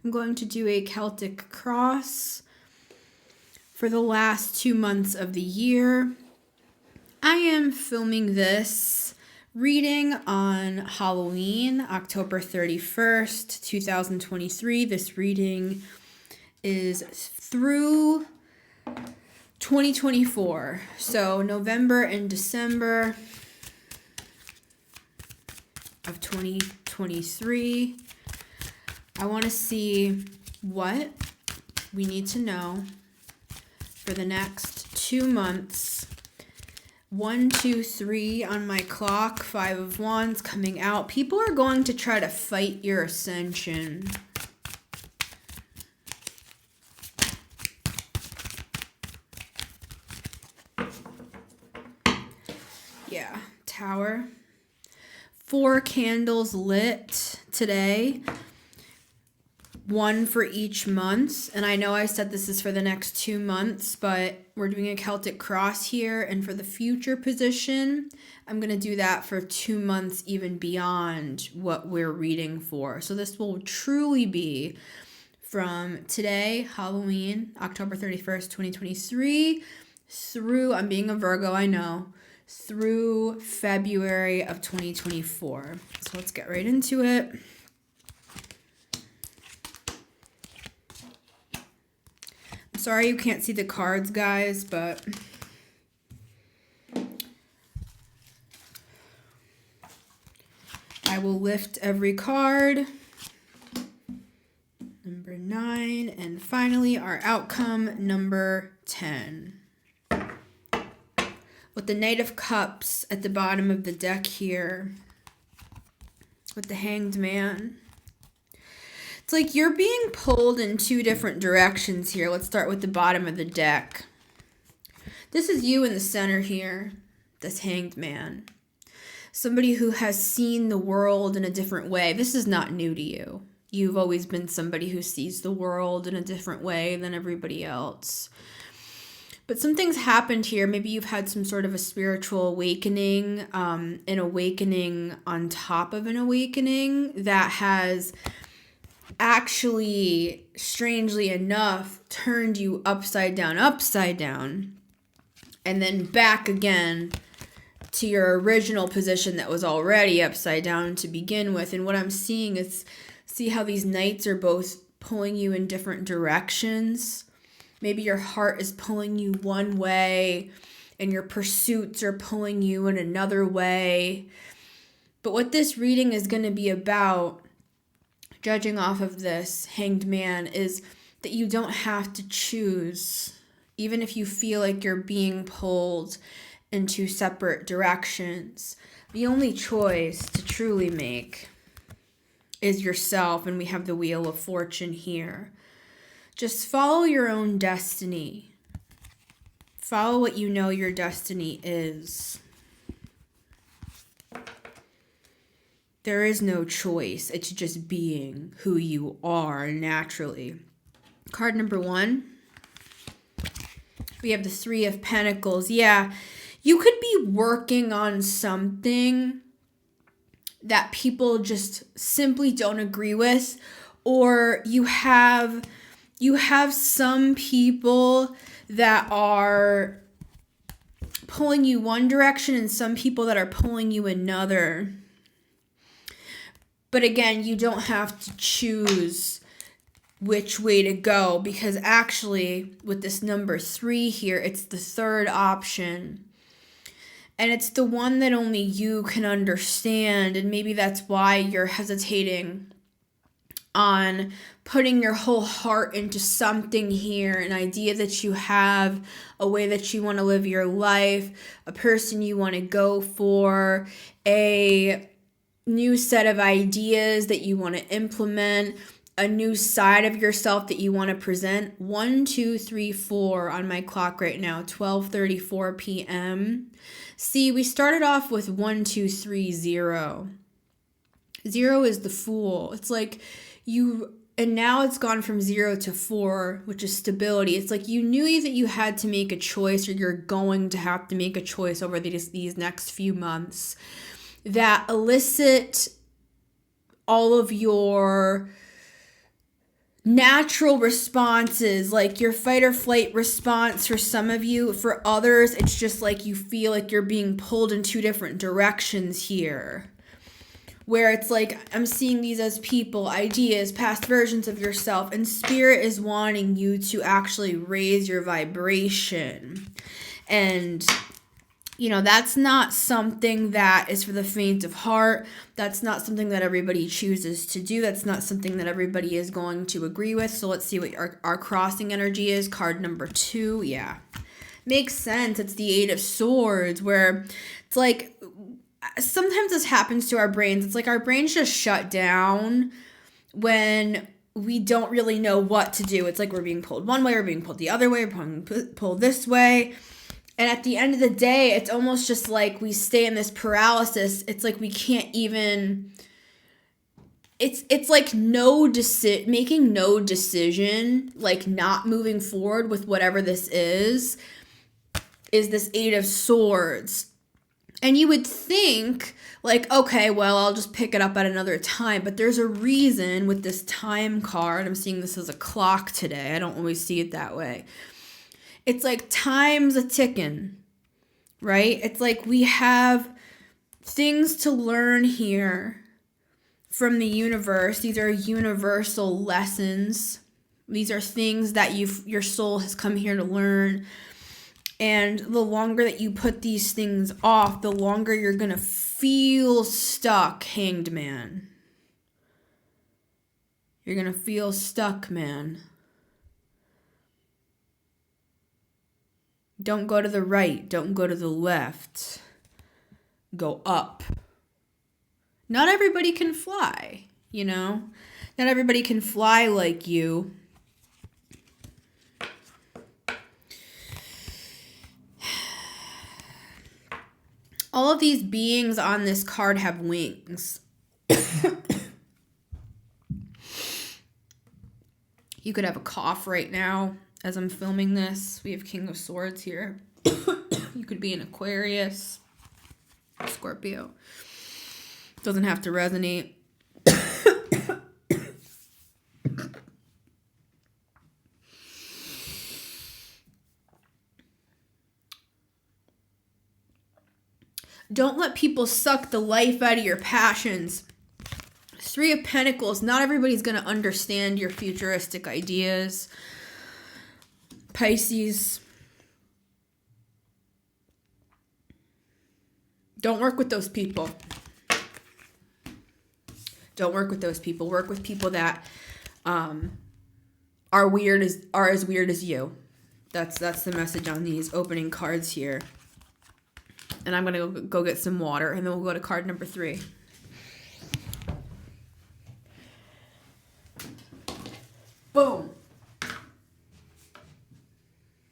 I'm going to do a Celtic cross for the last 2 months of the year. I am filming this reading on Halloween, October 31st, 2023. This reading is through 2024. So November and December of 2023. I want to see what we need to know for the next 2 months. 1, 2, 3 on my clock, 5 of Wands coming out. People are going to try to fight your ascension. Yeah, Tower. 4 candles lit today. 1 for each month. And I know I said this is for the next 2 months, but we're doing a Celtic cross here. And for the future position, I'm going to do that for 2 months, even beyond what we're reading for. So this will truly be from today, Halloween, October 31st, 2023, through, I'm being a Virgo, I know, through February of 2024. So let's get right into it. Sorry you can't see the cards, guys, but I will lift every card. Number 9, and finally our outcome, number 10. With the Knight of Cups at the bottom of the deck here, with the Hanged Man. It's like you're being pulled in 2 different directions here. Let's start with the bottom of the deck. This is you in the center here, this Hanged Man. Somebody who has seen the world in a different way. This is not new to you. You've always been somebody who sees the world in a different way than everybody else. But some things happened here. Maybe you've had some sort of a spiritual awakening, an awakening on top of an awakening that has actually, strangely enough, turned you upside down, and then back again to your original position that was already upside down to begin with. And what I'm seeing is, see how these knights are both pulling you in different directions. Maybe your heart is pulling you one way and your pursuits are pulling you in another way. But what this reading is going to be about, judging off of this Hanged Man, is that you don't have to choose, even if you feel like you're being pulled in 2 separate directions. The only choice to truly make is yourself, and we have the Wheel of Fortune here. Just follow your own destiny. Follow what you know your destiny is. There is no choice. It's just being who you are naturally. Card number 1. We have the 3 of Pentacles. Yeah, you could be working on something that people just simply don't agree with, or you have some people that are pulling you one direction and some people that are pulling you another. But again, you don't have to choose which way to go, because actually with this number 3 here, it's the 3rd option. And it's the one that only you can understand. And maybe that's why you're hesitating on putting your whole heart into something here, an idea that you have, a way that you want to live your life, a person you want to go for, a new set of ideas that you want to implement, a new side of yourself that you want to present. 1, 2, 3, 4 on my clock right now, 12:34 p.m. See, we started off with 1, 2, 3, 0. 0 is the Fool. It's like and now it's gone from 0 to 4, which is stability. It's like you knew that you had to make a choice, or you're going to have to make a choice over these next few months that elicit all of your natural responses, like your fight or flight response for some of you. For others, it's just like you feel like you're being pulled in two different directions here. Where it's like, I'm seeing these as people, ideas, past versions of yourself, and spirit is wanting you to actually raise your vibration. And, you know, that's not something that is for the faint of heart. That's not something that everybody chooses to do. That's not something that everybody is going to agree with. So let's see what our crossing energy is. Card number 2. Yeah. Makes sense. It's the 8 of Swords, where it's like, sometimes this happens to our brains. It's like our brains just shut down when we don't really know what to do. It's like we're being pulled one way, we're being pulled the other way, we're being pulled this way. And at the end of the day, it's almost just like we stay in this paralysis. It's like we can't even... It's like making no decision, like not moving forward with whatever this is this 8 of Swords. And you would think, like, okay, well, I'll just pick it up at another time. But there's a reason with this time card. I'm seeing this as a clock today. I don't always see it that way. It's like time's a ticking, right? It's like we have things to learn here from the universe. These are universal lessons. These are things that your soul has come here to learn. And the longer that you put these things off, the longer you're going to feel stuck, Hanged Man. You're going to feel stuck, man. Don't go to the right. Don't go to the left. Go up. Not everybody can fly, you know? Not everybody can fly like you. All of these beings on this card have wings. You could have a cough right now as I'm filming this. We have King of Swords here. You could be an Aquarius, Scorpio. Doesn't have to resonate. Don't let people suck the life out of your passions. 3 of Pentacles. Not everybody's going to understand your futuristic ideas. Pisces. Don't work with those people. Don't work with those people. Work with people that are as weird as you. That's the message on these opening cards here. And I'm going to go get some water, and then we'll go to card number 3. Boom.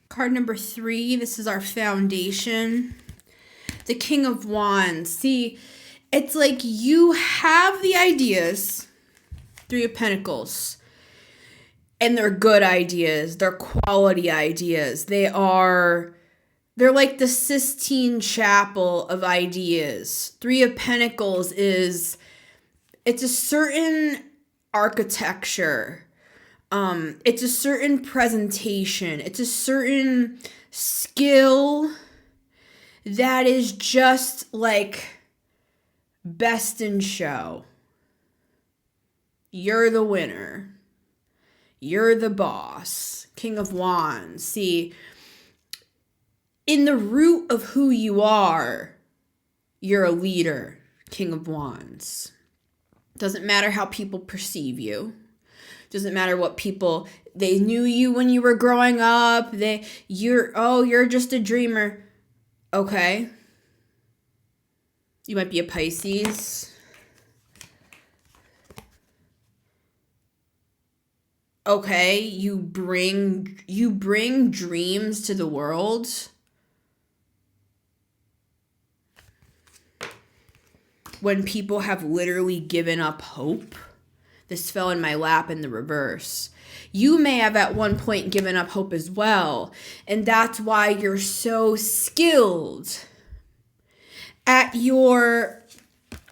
Card number 3, this is our foundation. The King of Wands. See, it's like you have the ideas, 3 of Pentacles, and they're good ideas. They're quality ideas. They're like the Sistine Chapel of ideas. 3 of Pentacles it's a certain architecture. It's a certain presentation. It's a certain skill that is just like best in show. You're the winner. You're the boss. King of Wands. See, in the root of who you are, you're a leader, King of Wands. Doesn't matter how people perceive you. Doesn't matter what people, they knew you when you were growing up. You're just a dreamer. Okay. You might be a Pisces. Okay, you bring dreams to the world. When people have literally given up hope. This fell in my lap in the reverse. You may have at one point given up hope as well. And that's why you're so skilled at your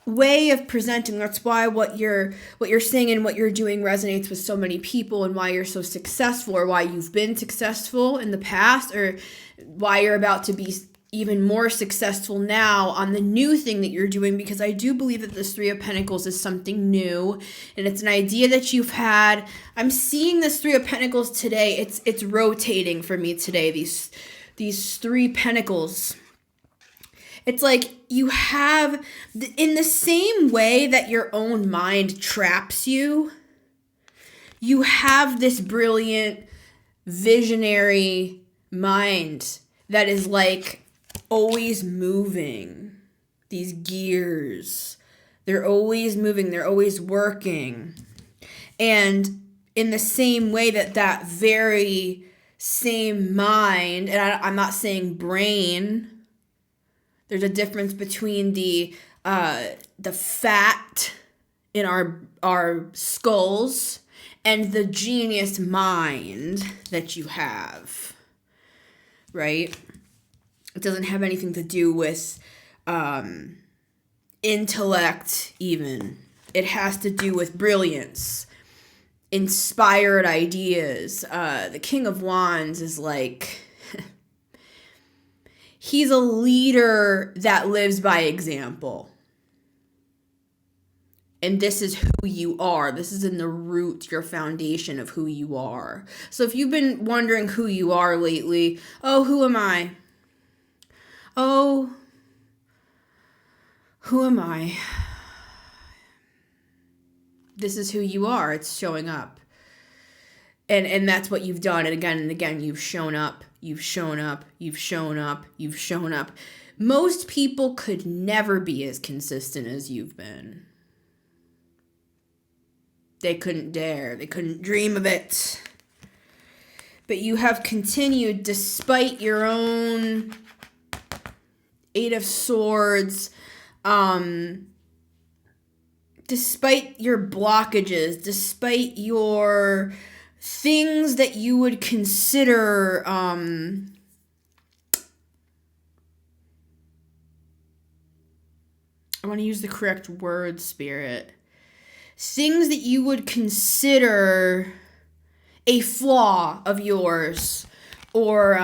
way of presenting. That's why what you're saying and what you're doing resonates with so many people, and why you're so successful, or why you've been successful in the past, or why you're about to be even more successful now on the new thing that you're doing. Because I do believe that this Three of Pentacles is something new, and it's an idea that you've had. I'm seeing this Three of Pentacles today. It's rotating for me today. These Three Pentacles. It's like you have, in the same way that your own mind traps you, you have this brilliant, visionary mind that is like always moving. These gears, they're always moving, they're always working. And in the same way that very same mind, and I'm not saying brain, there's a difference between the fat in our skulls and the genius mind that you have, right? It doesn't have anything to do with intellect even. It has to do with brilliance, inspired ideas. The King of Wands is like, he's a leader that lives by example. And this is who you are. This is in the root, your foundation of who you are. So if you've been wondering who you are lately, oh, who am I? Oh, who am I? This is who you are. It's showing up. And that's what you've done. And again, you've shown up. You've shown up. You've shown up. You've shown up. Most people could never be as consistent as you've been. They couldn't dare. They couldn't dream of it. But you have continued despite your own Eight of Swords, despite your blockages, despite your things that you would consider I want to use the correct word, Spirit. Things that you would consider a flaw of yours, or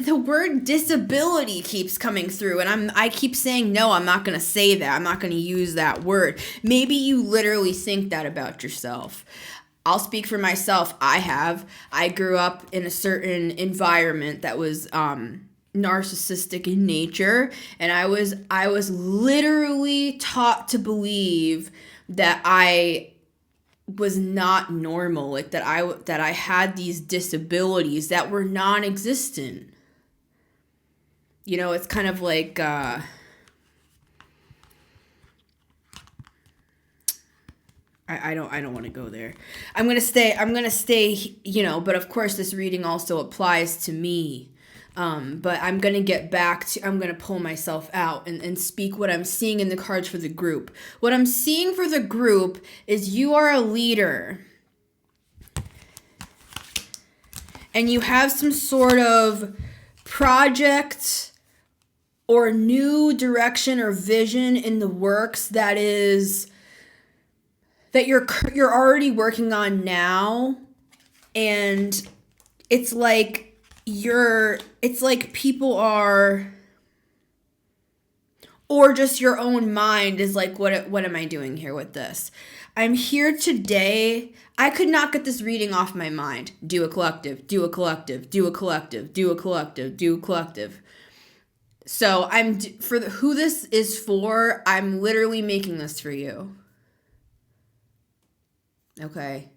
the word disability keeps coming through, and I keep saying, no, I'm not going to say that. I'm not going to use that word. Maybe you literally think that about yourself. I'll speak for myself. I grew up in a certain environment that was narcissistic in nature, and I was literally taught to believe that I was not normal, like that I had these disabilities that were non-existent. You know, it's kind of like I don't want to go there. I'm going to stay, you know, but of course this reading also applies to me. But I'm going to get back to, I'm going to pull myself out and speak what I'm seeing in the cards for the group. What I'm seeing for the group is you are a leader. And you have some sort of project or new direction or vision in the works that you're already working on now. And it's like, it's like people are, or just your own mind is like, what am I doing here with this? I'm here today. I could not get this reading off my mind. Do a collective, do a collective, do a collective, do a collective, do a collective. So who this is for, I'm literally making this for you. Okay.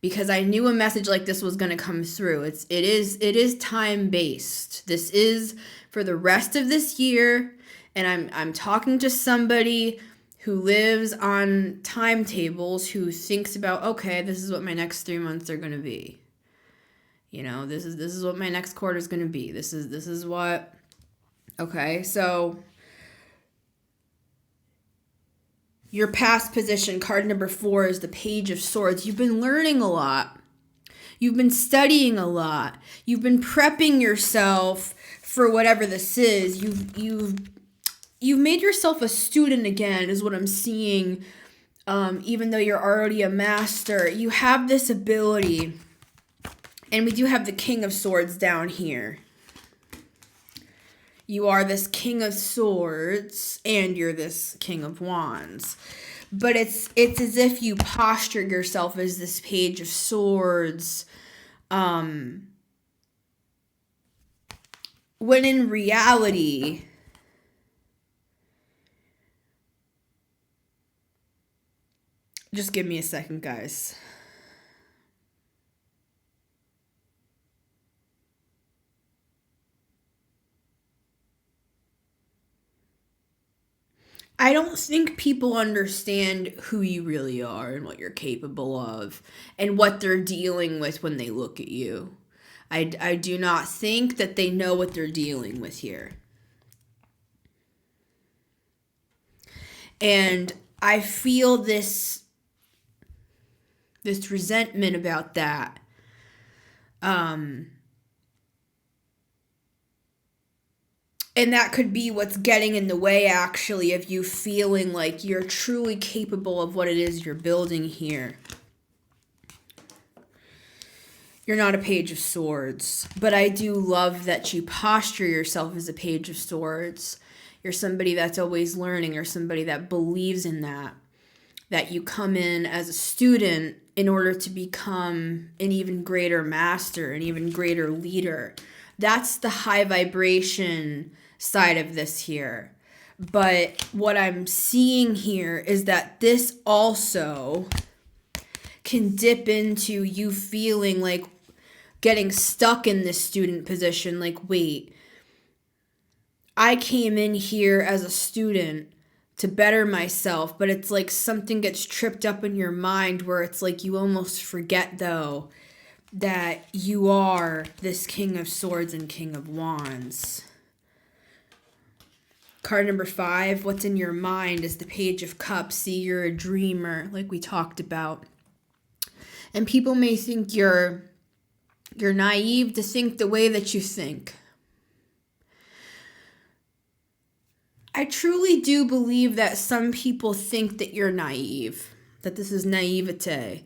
Because I knew a message like this was going to come through. It is time-based. This is for the rest of this year, and I'm talking to somebody who lives on timetables, who thinks about, okay, this is what my next 3 months are going to be. You know, this is what my next quarter is going to be. This is what. Okay, so your past position, card number 4, is the Page of Swords. You've been learning a lot. You've been studying a lot. You've been prepping yourself for whatever this is. You've made yourself a student again, is what I'm seeing. Even though you're already a master, you have this ability. And we do have the King of Swords down here. You are this King of Swords, and you're this King of Wands. But it's as if you posture yourself as this Page of Swords, when in reality, just give me a second, guys. I don't think people understand who you really are and what you're capable of and what they're dealing with when they look at you. I do not think that they know what they're dealing with here. And I feel this resentment about that. And that could be what's getting in the way, actually, of you feeling like you're truly capable of what it is you're building here. You're not a Page of Swords, but I do love that you posture yourself as a Page of Swords. You're somebody that's always learning. You're somebody that believes in that you come in as a student in order to become an even greater master, an even greater leader. That's the high vibration side of this here. But what I'm seeing here is that this also can dip into you feeling like getting stuck in this student position. Like, wait, I came in here as a student to better myself, but it's like something gets tripped up in your mind where it's like you almost forget, though, that you are this King of Swords and King of Wands. Card number 5, what's in your mind, is the Page of Cups. See, you're a dreamer, like we talked about. And people may think you're naive to think the way that you think. I truly do believe that some people think that you're naive, that this is naivete,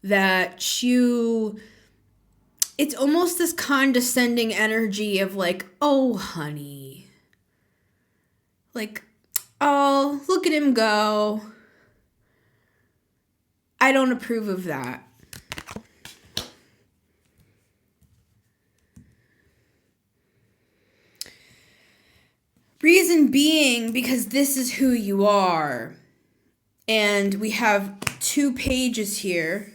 that it's almost this condescending energy of like, oh, honey. Like, oh, look at him go. I don't approve of that. Reason being, because this is who you are. And we have 2 pages here.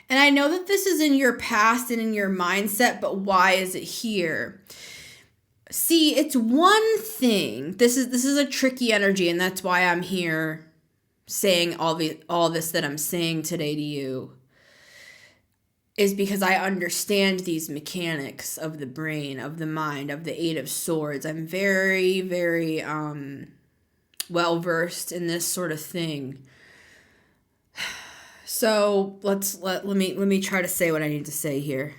And I know that this is in your past and in your mindset, but why is it here? See, it's one thing. This is a tricky energy, and that's why I'm here saying all this that I'm saying today to you. Is because I understand these mechanics of the brain, of the mind, of the 8 of Swords. I'm very, very well versed in this sort of thing. So let me try to say what I need to say here.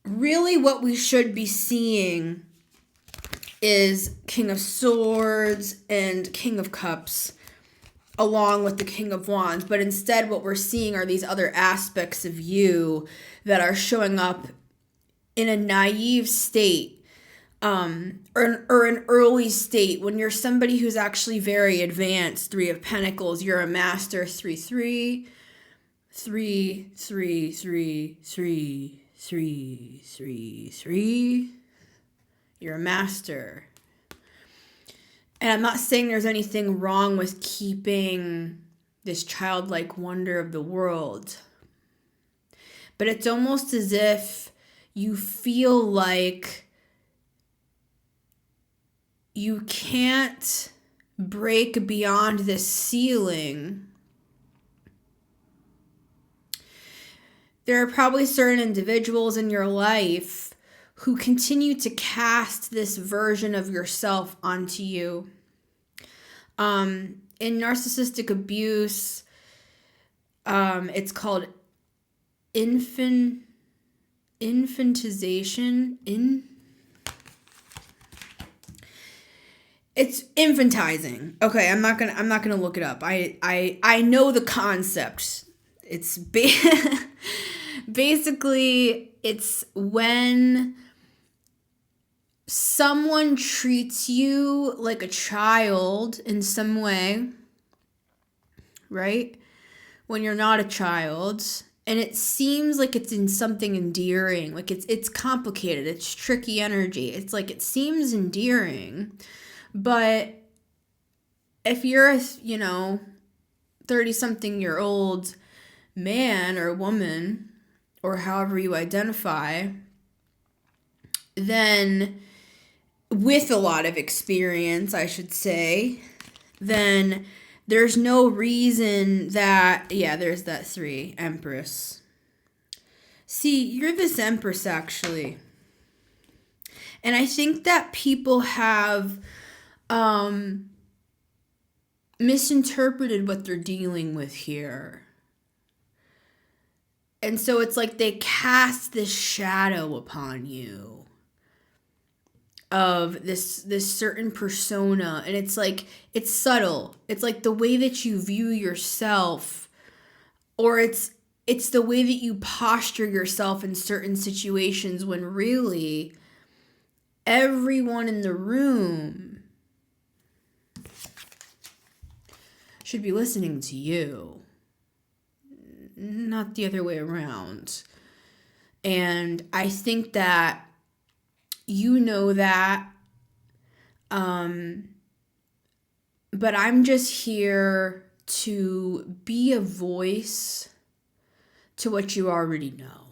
Really, what we should be seeing is King of Swords and King of Cups, along with the King of Wands. But instead, what we're seeing are these other aspects of you that are showing up in a naive state, or an early state, when you're somebody who's actually very advanced. 3 of Pentacles, you're a master. 3-3, 3, 3, 3, 3, 3, 3, 3. You're a master. And I'm not saying there's anything wrong with keeping this childlike wonder of the world. But it's almost as if you feel like you can't break beyond this ceiling. There are probably certain individuals in your life who continue to cast this version of yourself onto you. In narcissistic abuse, it's called infantization. It's infantizing. Okay, I'm not gonna look it up. I know the concept. It's basically it's when someone treats you like a child in some way, right? When you're not a child, and it seems like it's in something endearing, like it's complicated, it's tricky energy. It's like it seems endearing, but if you're a, 30-something-year-old man or woman, or however you identify, then with a lot of experience, I should say, then there's no reason that, there's that 3, Empress. See, you're this Empress, actually. And I think that people have misinterpreted what they're dealing with here. And so it's like they cast this shadow upon you of this certain persona, and it's like it's subtle. It's like the way that you view yourself, or it's the way that you posture yourself in certain situations, when really everyone in the room should be listening to you, not the other way around. And I think that you know that, but I'm just here to be a voice to what you already know.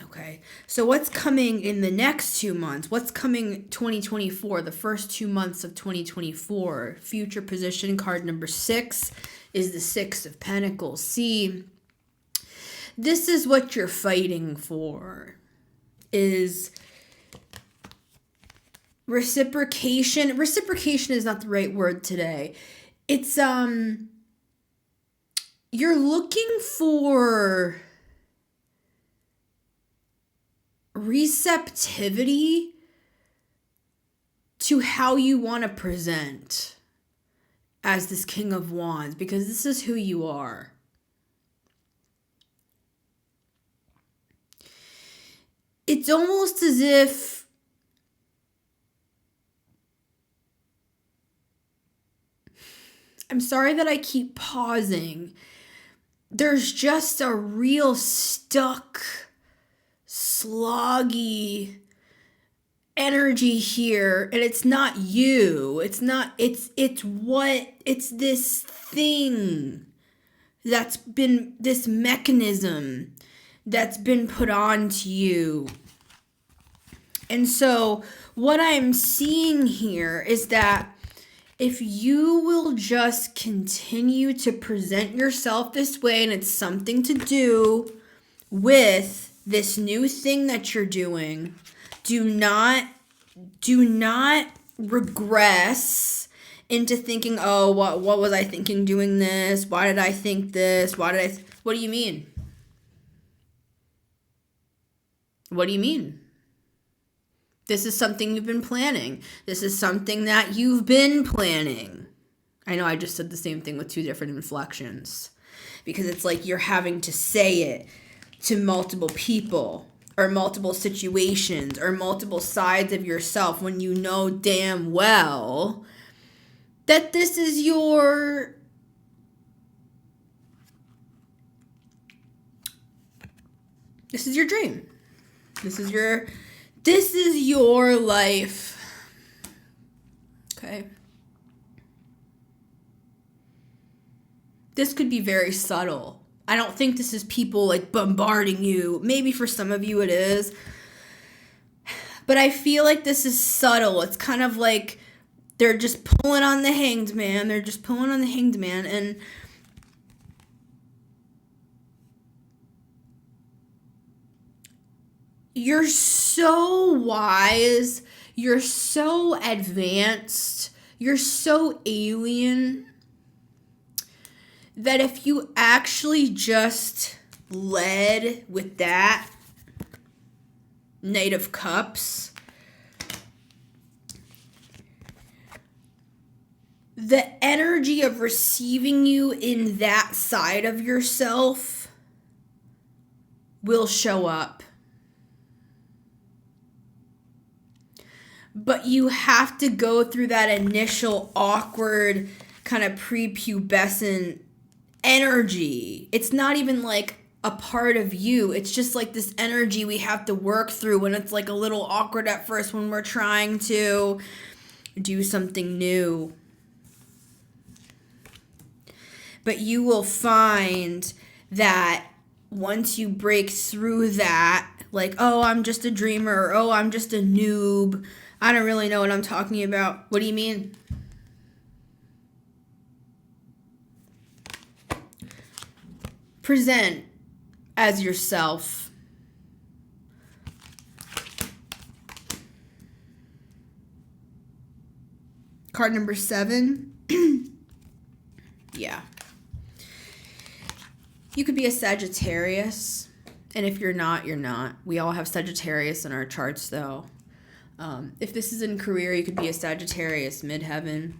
Okay, so what's coming in the next 2 months? What's coming 2024, the first 2 months of 2024? Future position card number 6 is the 6 of Pentacles. See, this is what you're fighting for, is reciprocation. Reciprocation is not the right word today. It's, you're looking for receptivity to how you want to present as this King of Wands, because this is who you are. It's almost as if I'm sorry that I keep pausing. There's just a real stuck, sloggy energy here, and it's not you. It's this thing that's been, this mechanism that's been put on to you. And so what I'm seeing here is that if you will just continue to present yourself this way, and it's something to do with this new thing that you're doing, do not regress into thinking, oh, what was I thinking doing this? Why did I think this? What do you mean? What do you mean? This is something you've been planning. This is something that you've been planning. I know I just said the same thing with 2 different inflections, because it's like you're having to say it to multiple people or multiple situations or multiple sides of yourself, when you know damn well that this is your dream. This is your life. Okay. This could be very subtle. I don't think this is people like bombarding you. Maybe for some of you it is. But I feel like this is subtle. It's kind of like they're just pulling on the hanged man. And you're so wise, you're so advanced, you're so alien, that if you actually just led with that Knight of Cups, the energy of receiving you in that side of yourself will show up. But you have to go through that initial awkward kind of prepubescent energy. It's not even like a part of you. It's just like this energy we have to work through, when it's like a little awkward at first when we're trying to do something new. But you will find that once you break through that, like, oh, I'm just a dreamer, or oh, I'm just a noob, I don't really know what I'm talking about. What do you mean? Present as yourself. Card number 7. Yeah. You could be a Sagittarius, and if you're not, you're not. We all have Sagittarius in our charts, though. If this is in career, you could be a Sagittarius midheaven.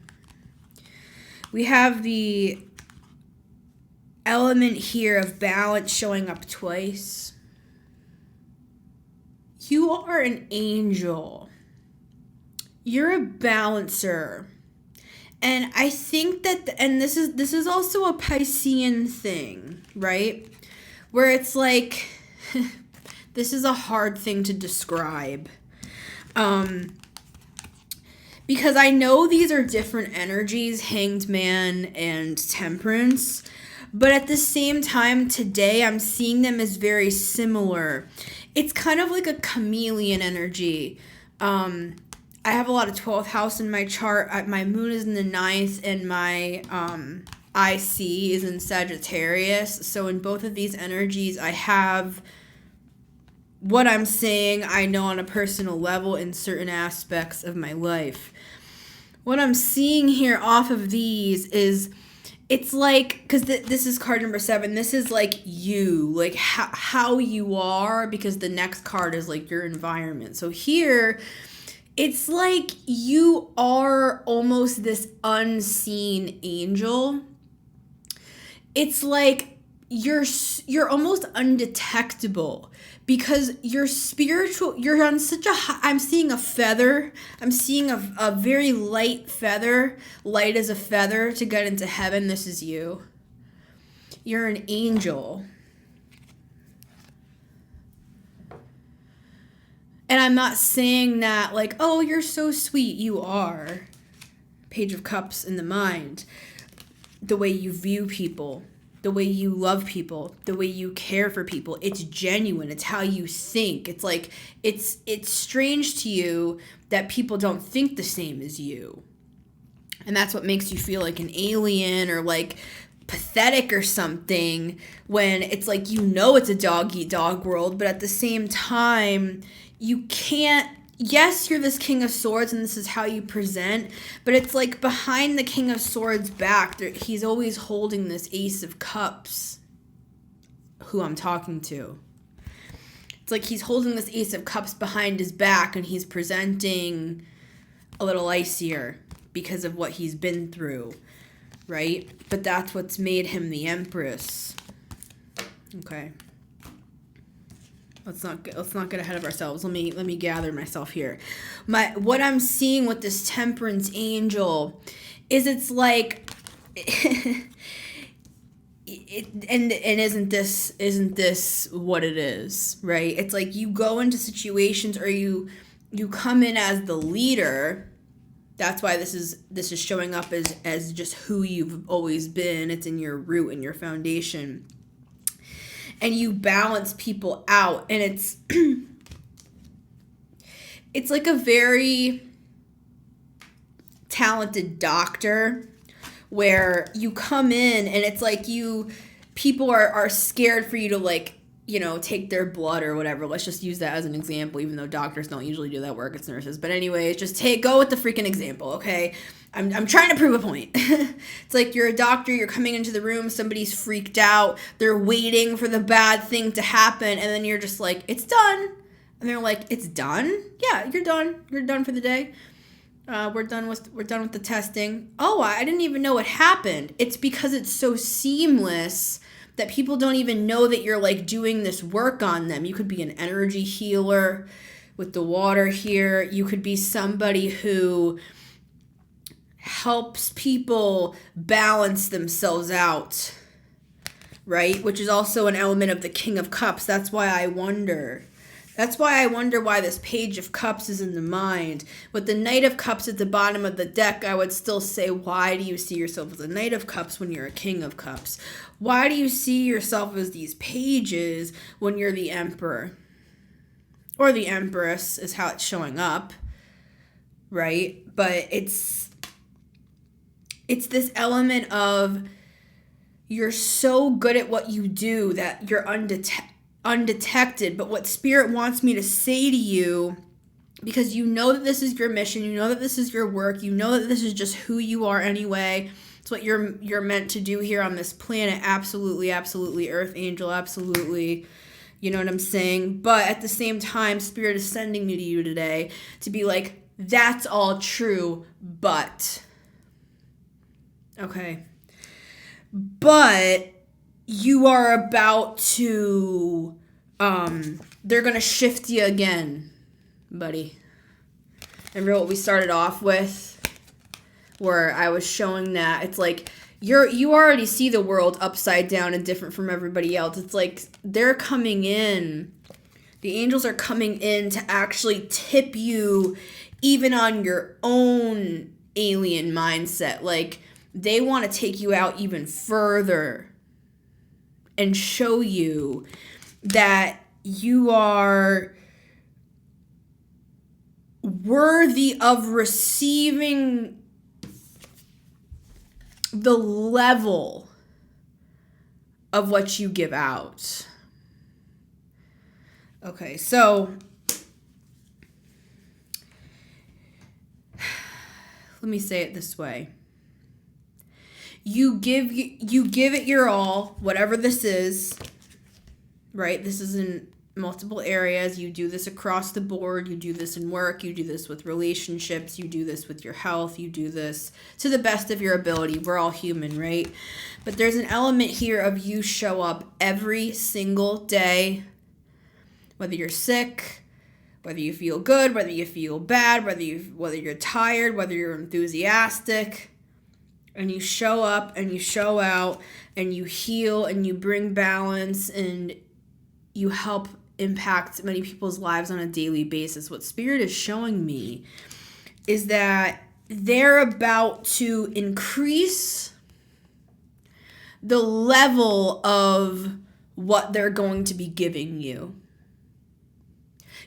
We have the element here of balance showing up twice. You are an angel. You're a balancer. And I think that, and this is also a Piscean thing, right? Where it's like, this is a hard thing to describe. Because I know these are different energies, Hanged Man and Temperance, but at the same time today I'm seeing them as very similar. It's kind of like a chameleon energy. I have a lot of 12th house in my chart. My moon is in the 9th, and my IC is in Sagittarius. So in both of these energies, I have what I'm saying I know on a personal level in certain aspects of my life. What I'm seeing here off of these is, it's like, because this is card number 7, this is like you, like how you are, because the next card is like your environment. So here, it's like you are almost this unseen angel. It's like you're almost undetectable, because you're spiritual. You're on such a high, I'm seeing a feather. I'm seeing a very light feather, light as a feather to get into heaven. This is you. You're an angel. And I'm not saying that like, oh, you're so sweet. You are. Page of Cups in the mind. The way you view people, the way you love people, the way you care for people. It's genuine. It's how you think. It's like, it's strange to you that people don't think the same as you. And that's what makes you feel like an alien or like pathetic or something, when it's like, you know, it's a dog eat dog world, but at the same time, you can't. Yes, you're this King of Swords and this is how you present, but it's like behind the King of Swords back, he's always holding this Ace of Cups, who I'm talking to. It's like he's holding this Ace of Cups behind his back and he's presenting a little icier because of what he's been through, right? But that's what's made him the Empress. Okay. Let's not get ahead of ourselves. Let me gather myself here. What I'm seeing with this Temperance angel is, it's like and isn't this what it is, right? It's like you go into situations, or you come in as the leader. That's why this is showing up as just who you've always been. It's in your root and your foundation. And you balance people out, and it's it's like a very talented doctor, where you come in and it's like people are scared for you to like take their blood or whatever. Let's just use that as an example, even though doctors don't usually do that work, it's nurses. But anyways, just go with the freaking example, okay? I'm trying to prove a point. It's like you're a doctor, you're coming into the room, somebody's freaked out, they're waiting for the bad thing to happen, and then you're just like, it's done. And they're like, it's done? Yeah, you're done. You're done for the day. We're done with the testing. Oh, I didn't even know what happened. It's because it's so seamless that people don't even know that you're like doing this work on them. You could be an energy healer with the water here. You could be somebody who helps people balance themselves out, right? Which is also an element of the King of Cups. That's why I wonder why this Page of Cups is in the mind. With the Knight of Cups at the bottom of the deck, I would still say, why do you see yourself as a Knight of Cups when you're a King of Cups? Why do you see yourself as these pages when you're the Emperor? Or the Empress is how it's showing up, right? But it's this element of you're so good at what you do that you're undetected. But what Spirit wants me to say to you, because you know that this is your mission, you know that this is your work, you know that this is just who you are anyway. It's what you're meant to do here on this planet. Absolutely, absolutely, Earth Angel, absolutely. You know what I'm saying? But at the same time, Spirit is sending me to you today to be like, that's all true, but. Okay. But you are about to, they're going to shift you again, buddy. Remember what we started off with? Where I was showing that it's like, you already see the world upside down and different from everybody else. It's like they're coming in. The angels are coming in to actually tip you even on your own alien mindset. Like, they want to take you out even further and show you that you are worthy of receiving the level of what you give out. Okay, so let me say it this way. You give it your all, whatever this is, right? This is in multiple areas. You do this across the board. You do this in work. You do this with relationships. You do this with your health. You do this to the best of your ability. We're all human, right? But there's an element here of you show up every single day, whether you're sick, whether you feel good, whether you feel bad, whether you're tired, whether you're enthusiastic. And you show up and you show out and you heal and you bring balance and you help impact many people's lives on a daily basis. What Spirit is showing me is that they're about to increase the level of what they're going to be giving you.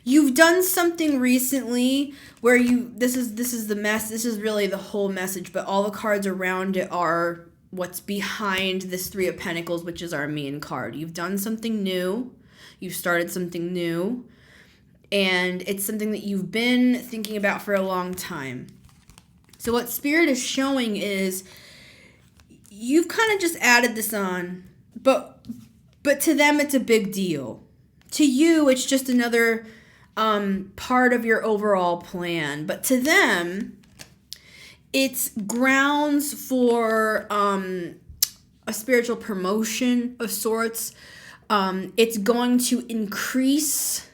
You've done something recently where this is the mess, this is really the whole message, but all the cards around it are what's behind this Three of Pentacles, which is our main card. You've done something new, you've started something new, and it's something that you've been thinking about for a long time. So what Spirit is showing is you've kind of just added this on, but to them it's a big deal. To you, it's just another part of your overall plan. But to them, it's grounds for a spiritual promotion of sorts. It's going to increase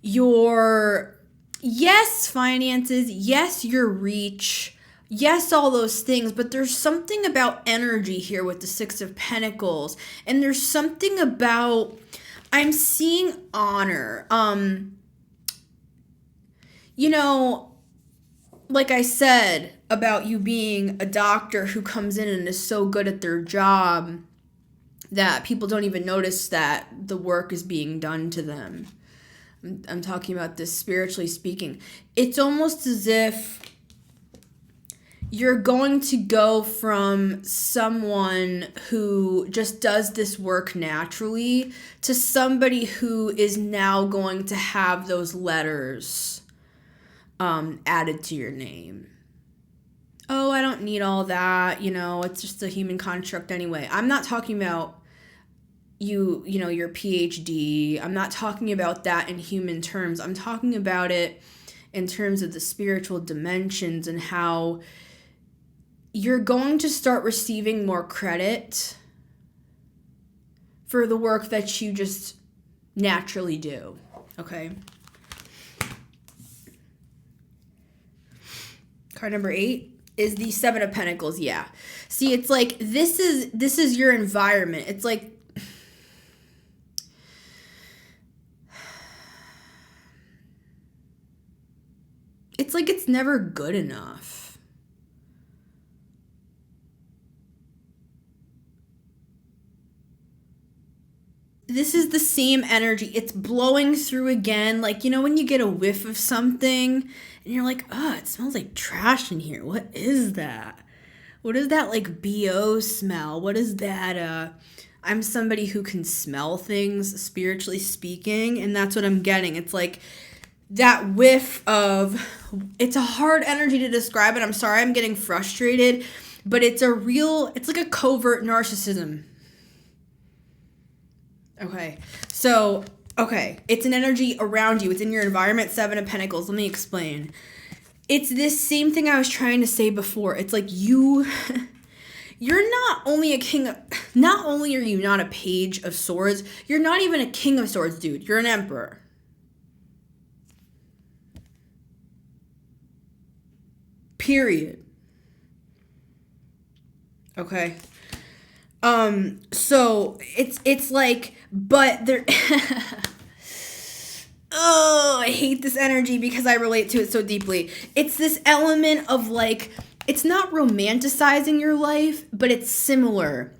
your, yes, finances, yes, your reach, yes, all those things, but there's something about energy here with the Six of Pentacles, and there's something about, I'm seeing honor. Like I said about you being a doctor who comes in and is so good at their job that people don't even notice that the work is being done to them. I'm talking about this spiritually speaking. It's almost as if you're going to go from someone who just does this work naturally to somebody who is now going to have those letters added to your name. Oh, I don't need all that, it's just a human construct anyway. I'm not talking about your PhD. I'm not talking about that in human terms. I'm talking about it in terms of the spiritual dimensions and how you're going to start receiving more credit for the work that you just naturally do, okay? Card number 8 is the Seven of Pentacles. Yeah. See, it's like this is your environment. It's like it's never good enough. This is the same energy. It's blowing through again. Like, when you get a whiff of something and you're like, oh, it smells like trash in here. What is that? What is that, like, BO smell? What is that? I'm somebody who can smell things, spiritually speaking, and that's what I'm getting. It's like that whiff of, it's a hard energy to describe it. I'm sorry I'm getting frustrated, but it's like a covert narcissism. Okay, so, it's an energy around you. It's in your environment, Seven of Pentacles. Let me explain. It's this same thing I was trying to say before. It's like you're not only not only are you not a Page of Swords, you're not even a King of Swords, dude. You're an Emperor. Period. Okay. So it's like, but there, oh, I hate this energy because I relate to it so deeply. It's this element of like, it's not romanticizing your life, but it's similar.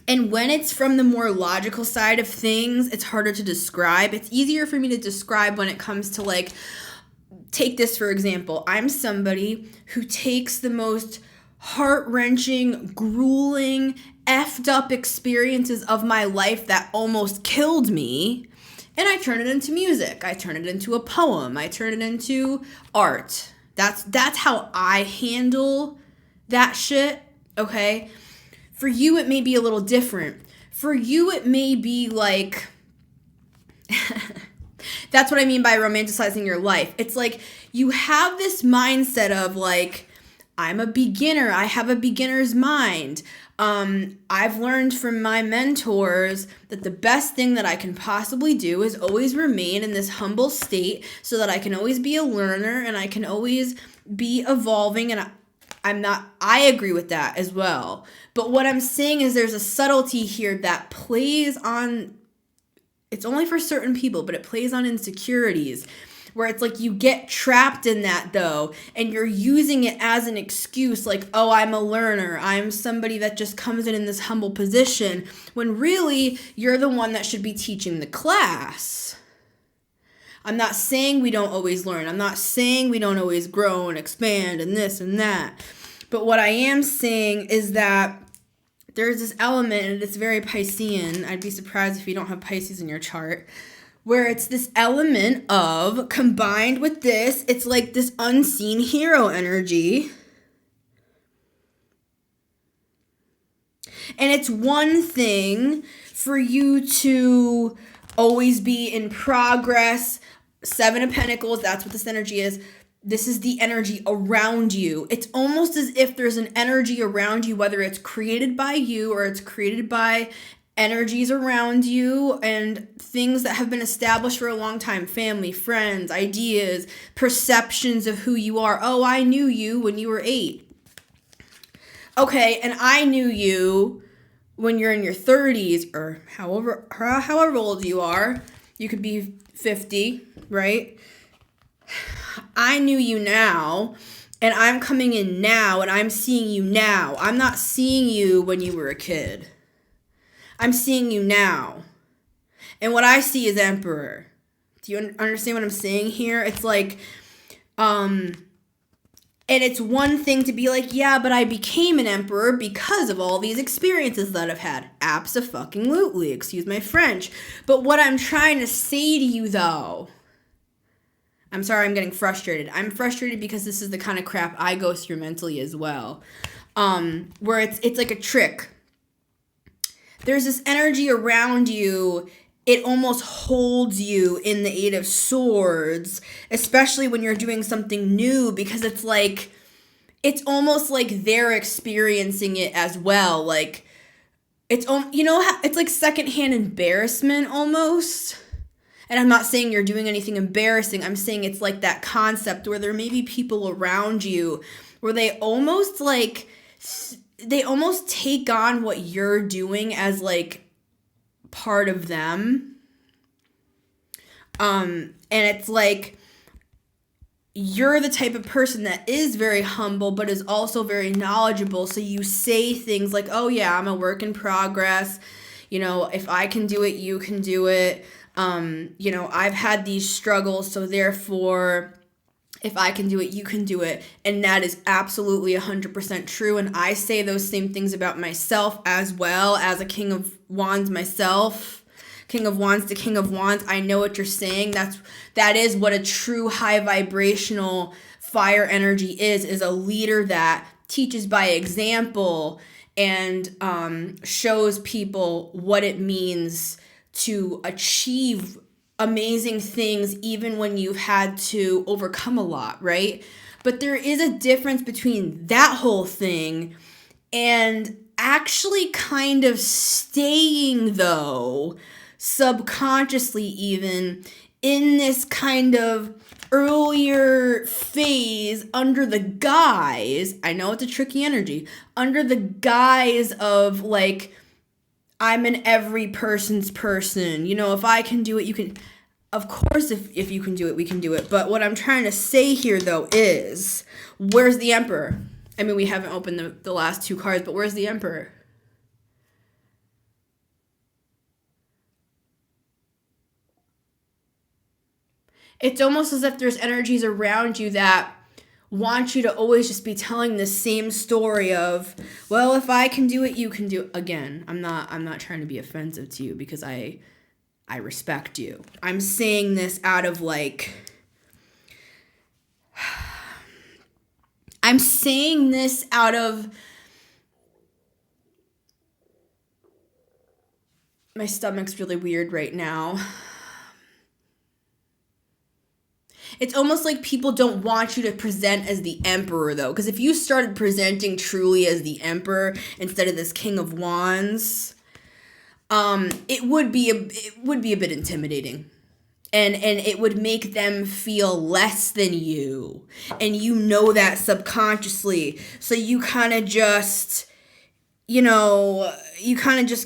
And when it's from the more logical side of things, it's harder to describe. It's easier for me to describe when it comes to like, take this for example. I'm somebody who takes the most heart-wrenching, grueling, effed up experiences of my life that almost killed me, and I turn it into music. I turn it into a poem. I turn it into art. That's how I handle that shit, okay? For you, it may be a little different. For you, it may be like, that's what I mean by romanticizing your life. It's like you have this mindset of like, I'm a beginner. I have a beginner's mind. I've learned from my mentors that the best thing that I can possibly do is always remain in this humble state so that I can always be a learner and I can always be evolving. And I agree with that as well. But what I'm saying is there's a subtlety here that plays on, it's only for certain people, but it plays on insecurities. Where it's like you get trapped in that though, and you're using it as an excuse like, oh, I'm a learner. I'm somebody that just comes in this humble position, when really you're the one that should be teaching the class. I'm not saying we don't always learn. I'm not saying we don't always grow and expand and this and that. But what I am saying is that there's this element, and it's very Piscean. I'd be surprised if you don't have Pisces in your chart, where it's this element of, combined with this, it's like this unseen hero energy. And it's one thing for you to always be in progress. Seven of Pentacles, that's what this energy is. This is the energy around you. It's almost as if there's an energy around you, whether it's created by you or it's created by energies around you and things that have been established for a long time. Family, friends, ideas, perceptions of who you are. Oh, I knew you when you were 8. Okay, and I knew you when you're in your 30s or however old you are. You could be 50, right? I knew you now, and I'm coming in now, and I'm seeing you now. I'm not seeing you when you were a kid. I'm seeing you now. And what I see is Emperor. Do you understand what I'm saying here? It's like, And it's one thing to be like, yeah, but I became an emperor because of all these experiences that I've had. Abso-fucking-lutely, excuse my French. But what I'm trying to say to you, though, I'm sorry I'm getting frustrated. I'm frustrated because this is the kind of crap I go through mentally as well. Where it's like a trick. There's this energy around you. It almost holds you in the Eight of Swords, especially when you're doing something new, because it's like, it's almost like they're experiencing it as well. Like, it's, you know, it's like secondhand embarrassment almost. And I'm not saying you're doing anything embarrassing. I'm saying it's like that concept where there may be people around you where they almost take on what you're doing as like part of them. And it's like you're the type of person that is very humble but is also very knowledgeable. So you say things like, oh yeah, I'm a work in progress. You know, if I can do it, you can do it. You know, I've had these struggles, so therefore, if I can do it, you can do it. And that is absolutely 100% true. And I say those same things about myself as well, as a King of Wands myself. King of Wands to King of Wands. I know what you're saying. That is what a true high vibrational fire energy is a leader that teaches by example and shows people what it means to achieve amazing things even when you've had to overcome a lot, right? But there is a difference between that whole thing and actually kind of staying, though, subconsciously even, in this kind of earlier phase under the guise, I know it's a tricky energy, under the guise of like, I'm an every person's person. You know, if I can do it, you can. Of course, if you can do it, we can do it. But what I'm trying to say here, though, is where's the Emperor? I mean, we haven't opened the last two cards, but where's the Emperor? It's almost as if there's energies around you that want you to always just be telling the same story of, well, if I can do it, you can do it. Again, I'm not trying to be offensive to you because I respect you. I'm saying this out of like, I'm saying this out of, my stomach's really weird right now. It's almost like people don't want you to present as the Emperor, though. Because if you started presenting truly as the Emperor instead of this King of Wands, it would be a bit intimidating. And it would make them feel less than you. And you know that subconsciously. So you kind of just, you know,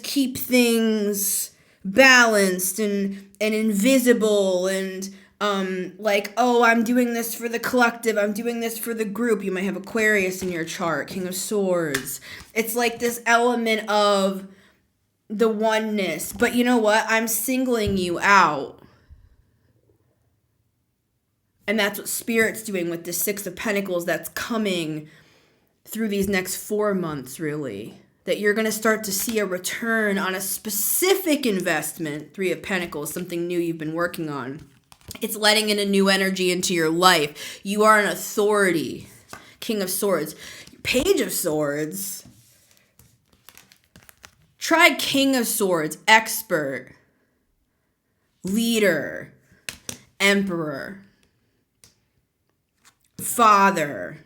keep things balanced and invisible and like, oh, I'm doing this for the collective, I'm doing this for the group. You might have Aquarius in your chart, King of Swords. It's like this element of the oneness. But you know what? I'm singling you out. And that's what Spirit's doing with the Six of Pentacles that's coming through these next 4 months, really. That you're going to start to see a return on a specific investment, Three of Pentacles, something new you've been working on. It's letting in a new energy into your life. You are an authority. King of Swords. Page of Swords. Try King of Swords. Expert. Leader. Emperor. Father.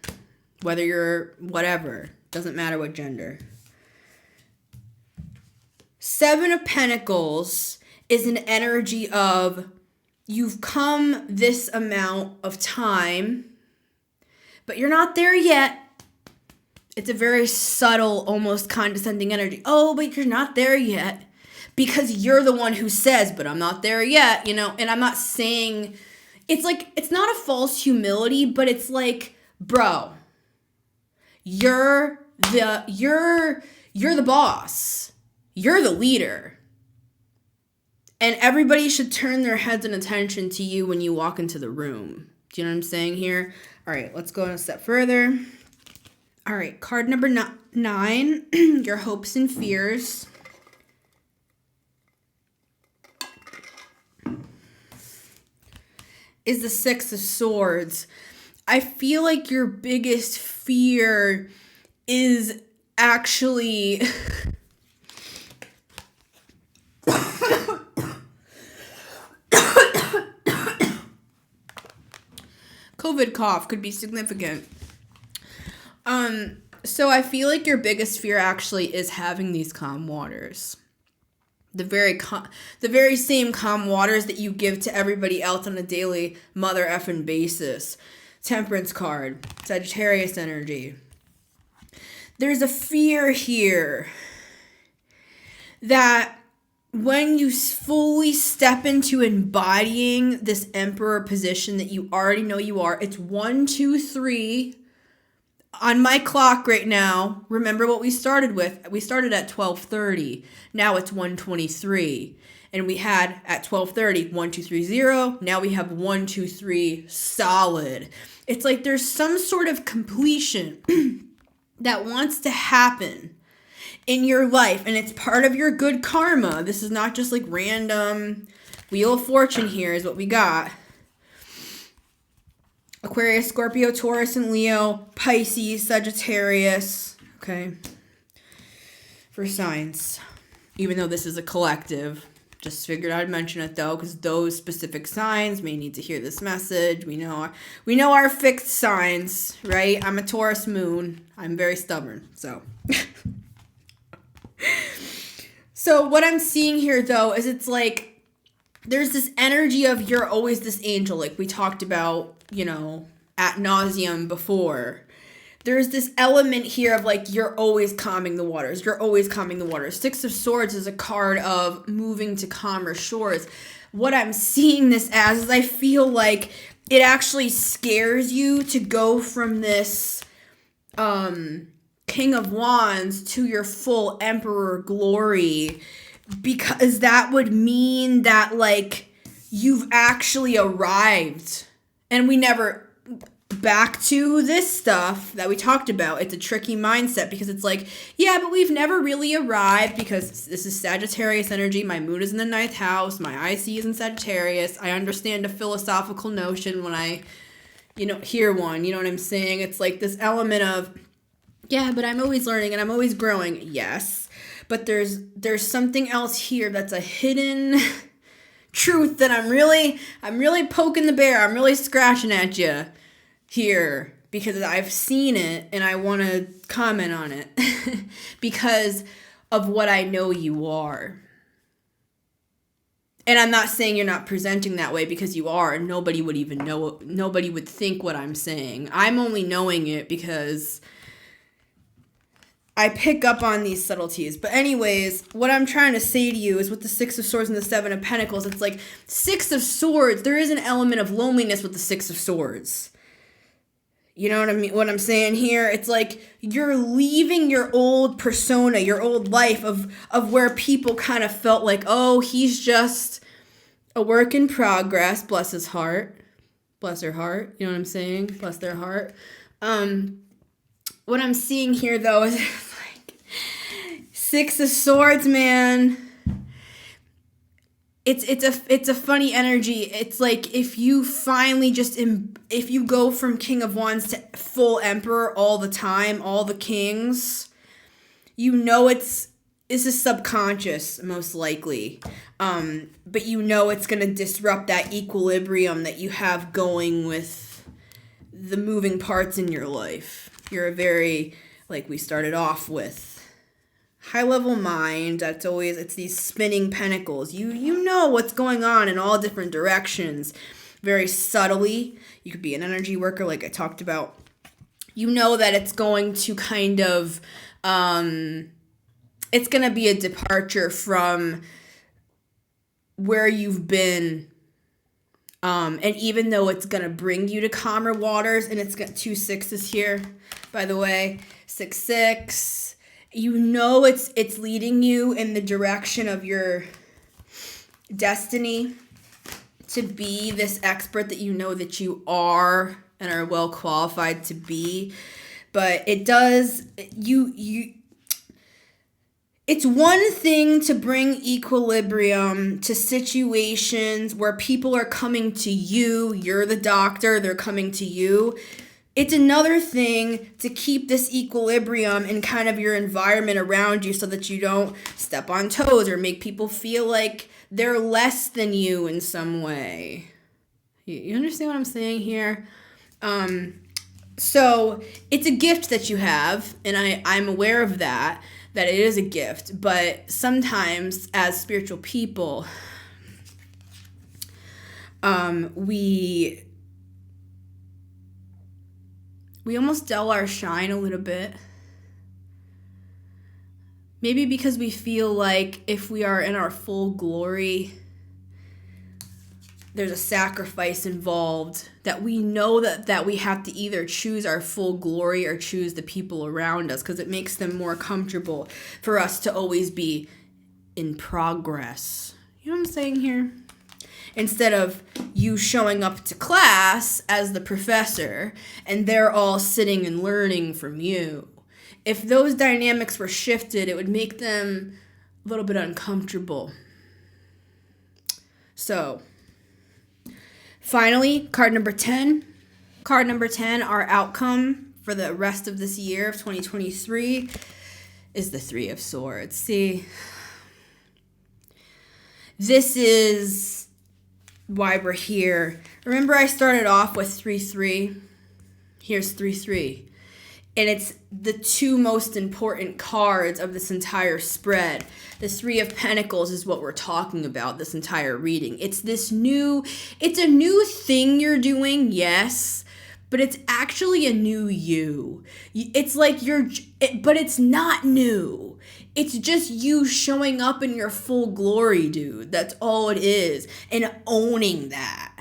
Whether you're whatever. Doesn't matter what gender. Seven of Pentacles is an energy of you've come this amount of time, but you're not there yet. It's a very subtle, almost condescending energy. Oh, but you're not there yet. Because you're the one who says, but I'm not there yet, you know? And I'm not saying, it's like, it's not a false humility, but it's like, bro, you're the boss. You're the leader. And everybody should turn their heads and attention to you when you walk into the room. Do you know what I'm saying here? All right, let's go a step further. All right, card number 9, your hopes and fears. Is the 6 of Swords. I feel like your biggest fear is actually COVID cough could be significant. So I feel like your biggest fear actually is having these calm waters. The very same calm waters that you give to everybody else on a daily mother effing basis. Temperance card, Sagittarius energy. There's a fear here that when you fully step into embodying this Emperor position that you already know you are, it's 1, 2, 3 on my clock right now. Remember what we started with? We started at 12:30. Now it's 1:23. And we had at 12:30, 1, 2, 3, 0. Now we have 1, 2, 3 solid. It's like there's some sort of completion that wants to happen in your life, and it's part of your good karma. This is not just like random Wheel of Fortune here is what we got. Aquarius, Scorpio, Taurus, and Leo, Pisces, Sagittarius, okay, for signs. Even though this is a collective, just figured I'd mention it though, because those specific signs may need to hear this message. We know our fixed signs, right? I'm a Taurus moon. I'm very stubborn, so. So what I'm seeing here though is it's like there's this energy of you're always this angel, like we talked about, ad nauseum before. There's this element here of like you're always calming the waters. You're always calming the waters. 6 of Swords is a card of moving to calmer shores. What I'm seeing this as is I feel like it actually scares you to go from this King of Wands to your full Emperor glory, because that would mean that like you've actually arrived. And we never, back to this stuff that we talked about, it's a tricky mindset because it's like, yeah, but we've never really arrived because this is Sagittarius energy. My moon is in the 9th house. My IC is in Sagittarius. I understand a philosophical notion when I, hear one. You know what I'm saying? It's like this element of, yeah, but I'm always learning and I'm always growing. Yes, but there's something else here that's a hidden truth that I'm really poking the bear. I'm really scratching at you here because I've seen it and I want to comment on it because of what I know you are. And I'm not saying you're not presenting that way, because you are. Nobody would even know. Nobody would think what I'm saying. I'm only knowing it because I pick up on these subtleties. But anyways, what I'm trying to say to you is with the 6 of Swords and the 7 of Pentacles, it's like 6 of Swords, there is an element of loneliness with the 6 of Swords. You know what I mean? What I'm saying here, it's like you're leaving your old persona, your old life of where people kind of felt like, oh, he's just a work in progress. Bless his heart. Bless her heart. You know what I'm saying? Bless their heart. What I'm seeing here, though, is like 6 of Swords, man. It's a funny energy. It's like if you finally if you go from King of Wands to full Emperor all the time, all the kings, this is subconscious most likely. But it's going to disrupt that equilibrium that you have going with the moving parts in your life. You're a very, like we started off with, high-level mind. It's these spinning pentacles. You know what's going on in all different directions. Very subtly. You could be an energy worker like I talked about. You know that it's going to kind of, it's going to be a departure from where you've been. And even though it's going to bring you to calmer waters, and it's got 2 6s here, by the way, 6 6, it's leading you in the direction of your destiny to be this expert that you know that you are. and are well qualified to be. But it does, it's one thing to bring equilibrium to situations where people are coming to you. You're the doctor, they're coming to you. It's another thing to keep this equilibrium in kind of your environment around you so that you don't step on toes or make people feel like they're less than you in some way. You understand what I'm saying here? So it's a gift that you have, and I'm aware of that it is a gift. But sometimes as spiritual people, we almost dull our shine a little bit. Maybe because we feel like if we are in our full glory, there's a sacrifice involved, that we know that we have to either choose our full glory or choose the people around us, because it makes them more comfortable for us to always be in progress. You know what I'm saying here? Instead of you showing up to class as the professor and they're all sitting and learning from you. If those dynamics were shifted, it would make them a little bit uncomfortable. So, finally, card number 10. Card number 10, our outcome for the rest of this year of 2023 is the Three of Swords. See, this is why we're here. Remember I started off with 3-3? Here's 3-3. And it's the two most important cards of this entire spread. The Three of Pentacles is what we're talking about this entire reading. It's a new thing you're doing, yes, but it's actually a new you. It's like but it's not new. It's just you showing up in your full glory, dude. That's all it is. And owning that.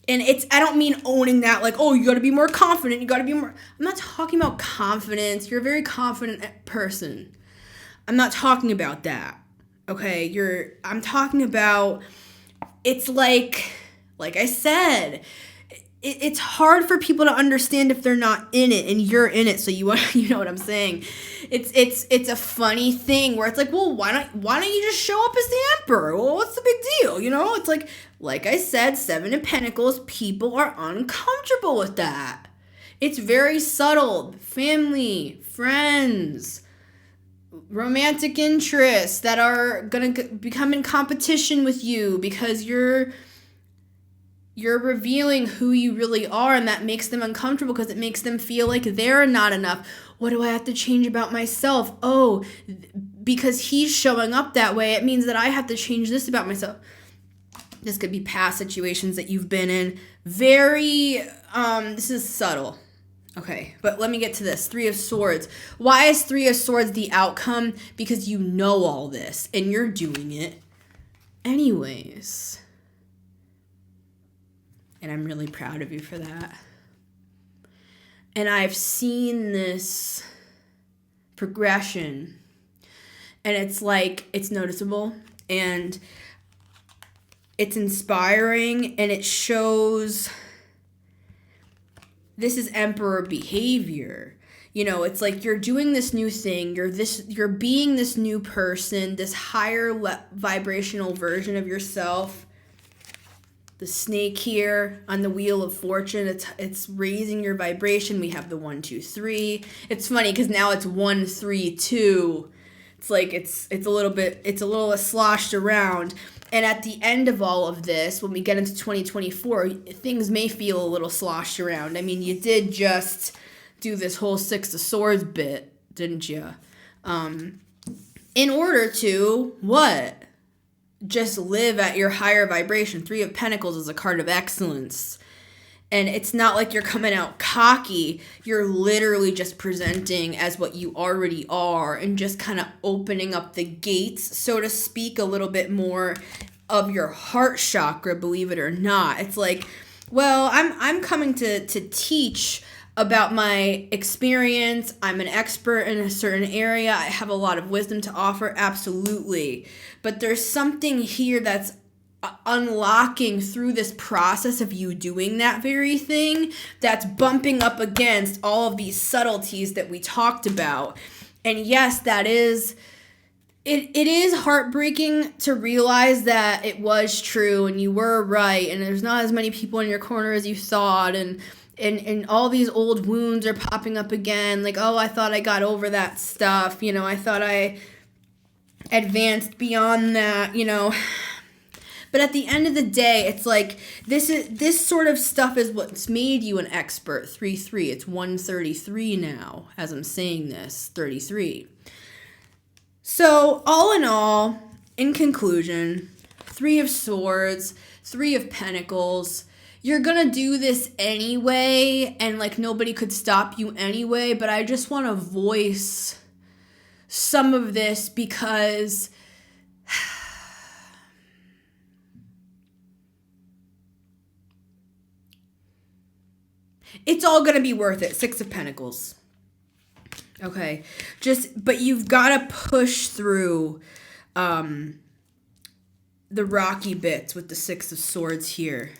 And I don't mean owning that like, oh, you got to be more confident. You got to be more. I'm not talking about confidence. You're a very confident person. I'm not talking about that. Okay? I'm talking about, it's like I said, it's hard for people to understand if they're not in it, and you're in it, so you know what I'm saying. It's a funny thing where it's like, well, why don't you just show up as the Emperor? Well, what's the big deal? You know, it's like I said, Seven of Pentacles, people are uncomfortable with that. It's very subtle. Family, friends, romantic interests that are gonna become in competition with you because you're revealing who you really are, and that makes them uncomfortable because it makes them feel like they're not enough. What do I have to change about myself? Oh, because he's showing up that way, it means that I have to change this about myself. This could be past situations that you've been in. This is subtle. Okay, but let me get to this. Three of Swords. Why is Three of Swords the outcome? Because you know all this, and you're doing it anyways. And I'm really proud of you for that. And I've seen this progression. And it's noticeable. And it's inspiring. And it shows this is Emperor behavior. You know, it's like you're doing this new thing. You're being this new person, this higher vibrational version of yourself. The snake here on the Wheel of Fortune, it's raising your vibration. We have the 1, 2, 3. It's funny because now it's 1, 3, 2. It's like it's a little sloshed around. And at the end of all of this, when we get into 2024, things may feel a little sloshed around. I mean, you did just do this whole Six of Swords bit, didn't you? In order to what? Just live at your higher vibration. Three of Pentacles is a card of excellence. And it's not like you're coming out cocky. You're literally just presenting as what you already are and just kind of opening up the gates, so to speak, a little bit more of your heart chakra, believe it or not. It's like, well, I'm coming to teach about my experience. I'm an expert in a certain area. I have a lot of wisdom to offer, absolutely. But there's something here that's unlocking through this process of you doing that very thing that's bumping up against all of these subtleties that we talked about. And yes, that is it is heartbreaking to realize that it was true and you were right and there's not as many people in your corner as you thought, and all these old wounds are popping up again, like, oh, I thought I got over that stuff, I thought I advanced beyond that, But at the end of the day, it's like this sort of stuff is what's made you an expert. 3-3. It's 133 now as I'm saying this. 33. So all in all, in conclusion, 3 of Swords, 3 of Pentacles. You're gonna do this anyway, and like nobody could stop you anyway. But I just want to voice some of this because it's all going to be worth it. 6 of Pentacles. Okay. But you've got to push through the rocky bits with the 6 of Swords here.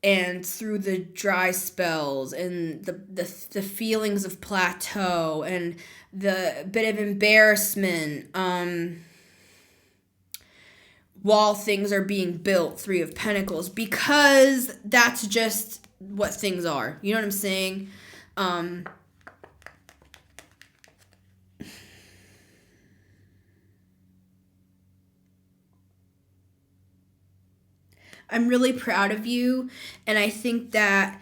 And through the dry spells and the feelings of plateau and the bit of embarrassment, while things are being built, 3 of Pentacles, because that's just what things are. You know what I'm saying? I'm really proud of you, and I think that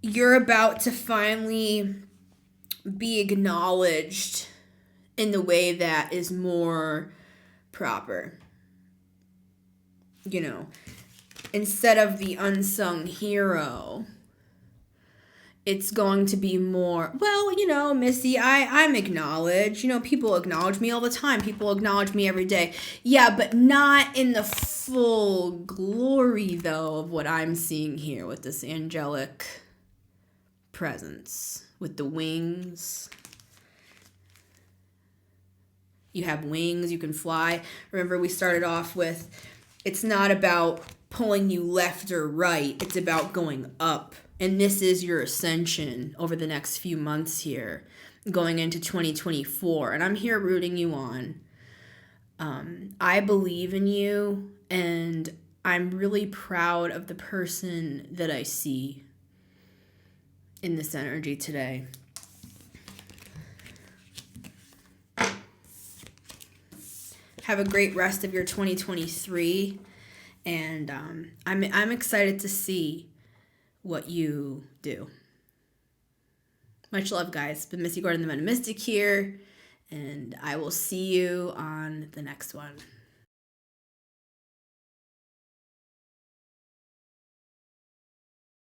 you're about to finally be acknowledged in the way that is more proper. Instead of the unsung hero, it's going to be more, well, Missy, I'm acknowledged. People acknowledge me all the time. People acknowledge me every day. Yeah, but not in the full glory, though, of what I'm seeing here with this angelic presence, with the wings. You have wings, you can fly. Remember, we started off with, it's not about pulling you left or right. It's about going up. And this is your ascension over the next few months here, going into 2024. And I'm here rooting you on. I believe in you, and I'm really proud of the person that I see in this energy today. Have a great rest of your 2023, and I'm excited to see what you do. Much love, guys. Been Missy Gordon, the Meta Mystic here, and I will see you on the next one.